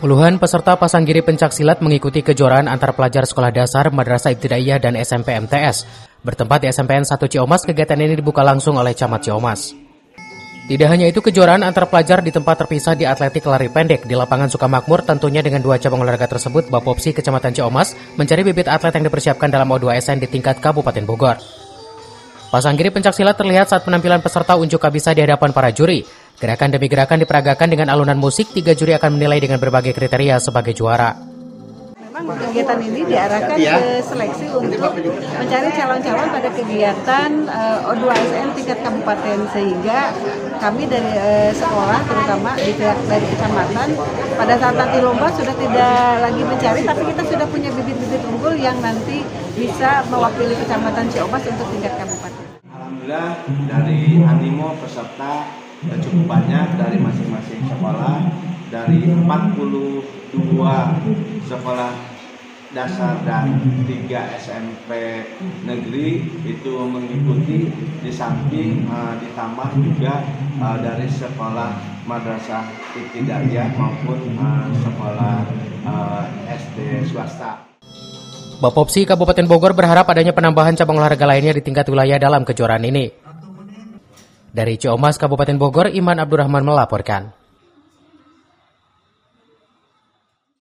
Puluhan peserta Pasanggiri Pencaksilat mengikuti kejuaraan antar pelajar sekolah dasar, Madrasah Ibtidaiyah dan SMP MTS. Bertempat di SMPN 1 Ciomas, kegiatan ini dibuka langsung oleh Camat Ciomas. Tidak hanya itu, kejuaraan antar pelajar di tempat terpisah di atletik lari pendek di lapangan Sukamakmur, tentunya dengan dua cabang olahraga tersebut, Bapopsi Kecamatan Ciomas mencari bibit atlet yang dipersiapkan dalam O2SN di tingkat Kabupaten Bogor. Pasanggiri Pencaksilat terlihat saat penampilan peserta unjuk kabisa di hadapan para juri. Gerakan demi gerakan diperagakan dengan alunan musik, 3 juri akan menilai dengan berbagai kriteria sebagai juara. Memang kegiatan ini diarahkan ke seleksi untuk mencari calon-calon pada kegiatan O2SN tingkat kabupaten, sehingga kami dari sekolah, terutama dari kecamatan, pada saat nanti lomba sudah tidak lagi mencari, tapi kita sudah punya bibit-bibit unggul yang nanti bisa mewakili Kecamatan Ciomas untuk tingkat kabupaten. Alhamdulillah dari animo peserta cukup banyak dari masing-masing sekolah, dari 42 sekolah dasar dan 3 SMP negeri itu mengikuti, di samping ditambah juga dari sekolah Madrasah Ibtidaiyah maupun sekolah SD swasta. Bapopsi Kabupaten Bogor berharap adanya penambahan cabang olahraga lainnya di tingkat wilayah dalam kejuaraan ini. Dari Ciomas, Kabupaten Bogor, Iman Abdurrahman melaporkan.